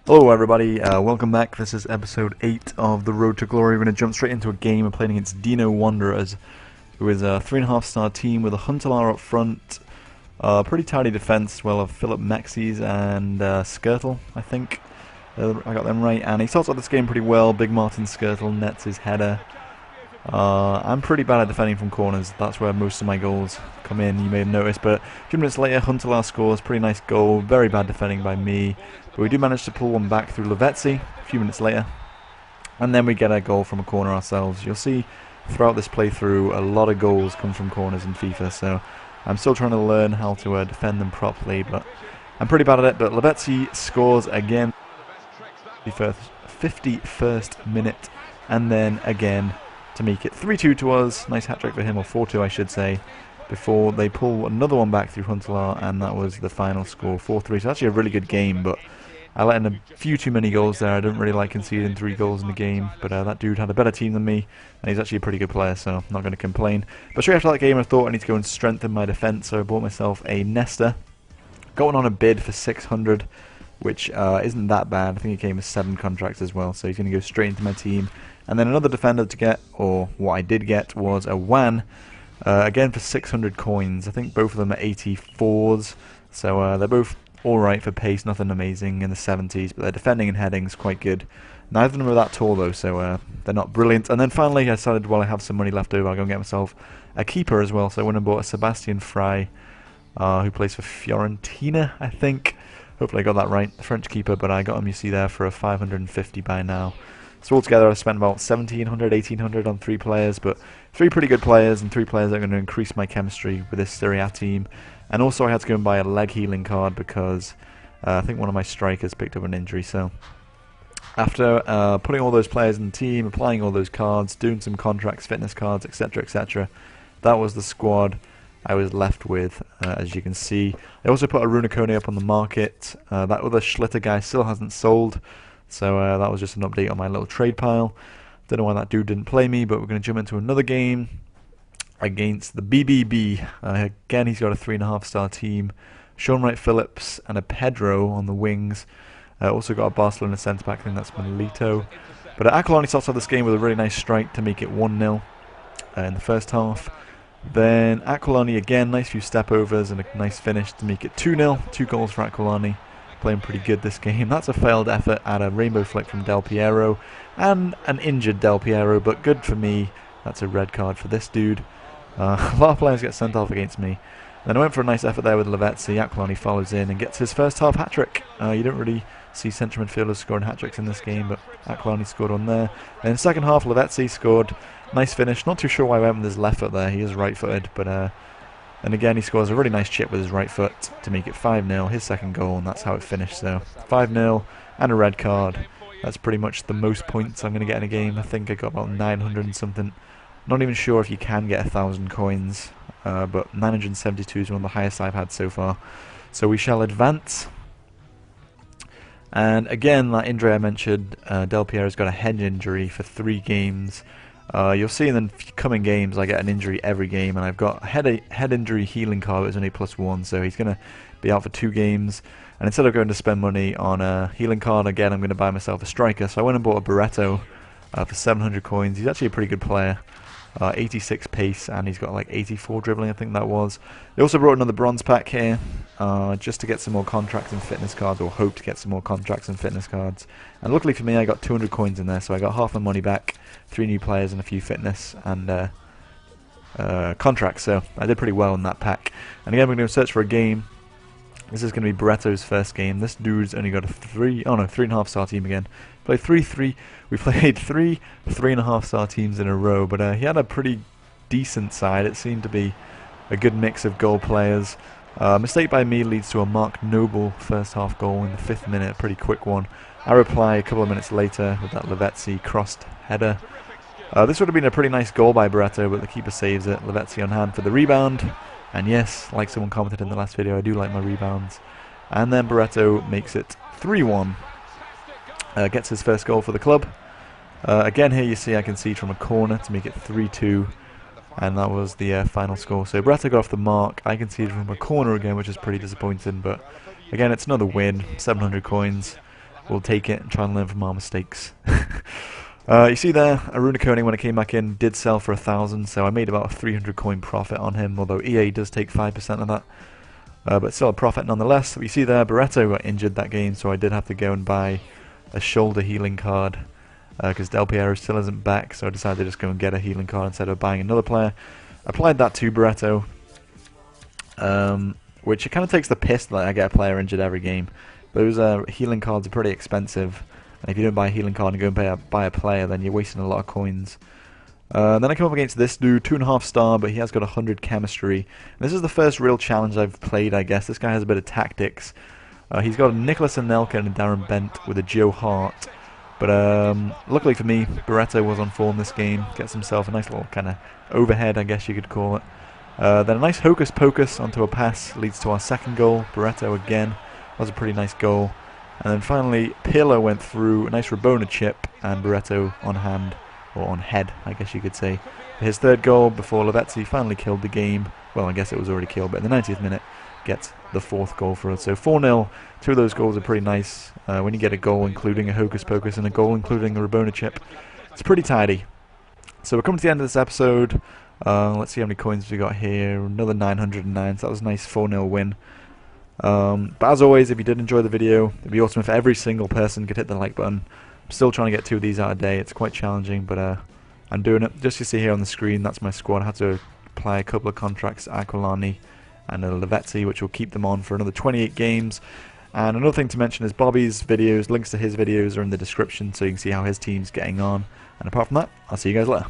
Hello everybody, welcome back. This is episode 8 of the Road to Glory. We're going to jump straight into a game. We're playing against Dino Wanderers, who is a 3.5-star team with a Huntelaar up front, pretty tidy defense, well, of Philip Mexes and Skirtle, I think. I got them right, and he starts off this game pretty well. Big Martin Skirtle nets his header. I'm pretty bad at defending from corners. That's where most of my goals come in, you may have noticed. But a few minutes later, Huntelaar scores. Pretty nice goal. Very bad defending by me. But we do manage to pull one back through Lavezzi a few minutes later. And then we get a goal from a corner ourselves. You'll see throughout this playthrough, a lot of goals come from corners in FIFA. So I'm still trying to learn how to defend them properly. But I'm pretty bad at it. But Lavezzi scores again. 51st minute. And then again to make it 3-2 to us. Nice hat-trick for him, or 4-2 I should say, before they pull another one back through Huntelaar, and that was the final score, 4-3. So actually a really good game, but I let in a few too many goals there. I didn't really like conceding 3 goals in the game, but that dude had a better team than me, and he's actually a pretty good player, so I'm not going to complain. But straight after that game I thought I need to go and strengthen my defence, so I bought myself a Nesta, going on a bid for 600, which isn't that bad. I think he came with 7 contracts as well, so he's going to go straight into my team. And then another defender to get, or what I did get, was a Wan, again for 600 coins. I think both of them are 84s, so they're both alright for pace, nothing amazing in the 70s, but their defending and heading is quite good. Neither of them are that tall though, so they're not brilliant. And then finally I decided, while I have some money left over, I'll go and get myself a keeper as well. So I went and bought a Sebastian Frey, who plays for Fiorentina, I think. Hopefully I got that right, the French keeper, but I got him, you see there, for a 550 by now. So altogether I spent about 1700, 1800 on 3 players, but 3 pretty good players and 3 players that are going to increase my chemistry with this Serie A team. And also I had to go and buy a leg healing card because I think one of my strikers picked up an injury. So after putting all those players in the team, applying all those cards, doing some contracts, fitness cards, etc., etc., that was the squad I was left with, as you can see. I also put a Runacone up on the market. That other Schlitter guy still hasn't sold. So that was just an update on my little trade pile. Don't know why that dude didn't play me, but we're going to jump into another game against the BBB. Again, he's got a 3.5-star team. Sean Wright Phillips and a Pedro on the wings. Also got a Barcelona centre-back, I think that's Melito. But Aquilani starts off this game with a really nice strike to make it 1-0 in the first half. Then Aquilani again, nice few step-overs and a nice finish to make it 2-0. 2 goals for Aquilani. Playing pretty good this game. That's a failed effort at a rainbow flick from Del Piero and an injured Del Piero, but good for me. That's a red card for this dude. A lot of players get sent off against me. Then I went for a nice effort there with Lavezzi. Aquilani follows in and gets his first half hat-trick. You don't really see central midfielders scoring hat-tricks in this game, but Aquilani scored on there. Then in the second half, Lavezzi scored. Nice finish. Not too sure why I went with his left foot there. He is right-footed, but and again, he scores a really nice chip with his right foot to make it 5-0, his second goal, and that's how it finished. So 5-0 and a red card. That's pretty much the most points I'm going to get in a game. I think I got about 900 and something. Not even sure if you can get 1,000 coins, but 972 is one of the highest I've had so far. So we shall advance. And again, that injury I mentioned, Del Piero's got a head injury for 3 games. You'll see in the coming games I get an injury every game, and I've got a head injury healing card, but it's only +1, so he's going to be out for 2 games. And instead of going to spend money on a healing card, again I'm going to buy myself a striker. So I went and bought a Barretto for 700 coins. He's actually a pretty good player. 86 pace, and he's got like 84 dribbling, I think that was. They also brought another bronze pack here, just to get some more contracts and fitness cards, or hope to get some more contracts and fitness cards. And luckily for me, I got 200 coins in there, so I got half my money back, 3 new players and a few fitness and contracts, so I did pretty well in that pack. And again, we're going to search for a game. This is going to be Barretto's first game. This dude's only got a 3.5-star team again. We played 3 3.5-star teams in a row, but he had a pretty decent side. It seemed to be a good mix of goal players. Mistake by me leads to a Mark Noble first half goal in the 5th minute, a pretty quick one. I reply a couple of minutes later with that Lavezzi crossed header. This would have been a pretty nice goal by Barretto, but the keeper saves it. Lavezzi on hand for the rebound. And yes, like someone commented in the last video, I do like my rebounds. And then Barretto makes it 3-1. Gets his first goal for the club. Again, here you see I concede from a corner to make it 3-2. And that was the final score. So Barretto got off the mark. I conceded from a corner again, which is pretty disappointing. But again, it's another win. 700 coins. we'll take it and try and learn from our mistakes. You see there, Aruna Koenig, when it came back in, did sell for 1,000, so I made about a 300 coin profit on him, although EA does take 5% of that. But still a profit nonetheless. You see there, Barreto got injured that game, so I did have to go and buy a shoulder healing card, because Del Piero still isn't back, so I decided to just go and get a healing card instead of buying another player. Applied that to Barreto, which it kind of takes the piss that I get a player injured every game. Those healing cards are pretty expensive, and if you don't buy a healing card and go and buy a player, then you're wasting a lot of coins. Then I come up against this dude, 2.5 star, but he has got 100 chemistry. And this is the first real challenge I've played, I guess. This guy has a bit of tactics. He's got a Nicholas Anelka and a Darren Bent with a Joe Hart. But luckily for me, Barreto was on form this game. Gets himself a nice little kind of overhead, I guess you could call it. Then a nice hocus pocus onto a pass leads to our second goal. Barreto again. That was a pretty nice goal. And then finally, Pirlo went through a nice Rabona chip, and Barreto on hand, or on head, I guess you could say, for his third goal before Lavezzi finally killed the game. Well, I guess it was already killed, but in the 90th minute, gets the fourth goal for us. So 4-0, two of those goals are pretty nice. When you get a goal including a hocus pocus and a goal including a Rabona chip, it's pretty tidy. So we're coming to the end of this episode. Let's see how many coins we got here. Another 909, so that was a nice 4-0 win. But as always, if you did enjoy the video, it'd be awesome if every single person could hit the like button. I'm still trying to get 2 of these out a day. It's quite challenging, but I'm doing it. Just you see here on the screen, that's my squad. I had to apply a couple of contracts, Aquilani and Lavezzi, which will keep them on for another 28 games. And another thing to mention is Bobby's videos, links to his videos are in the description, so you can see how his team's getting on. And apart from that, I'll see you guys later.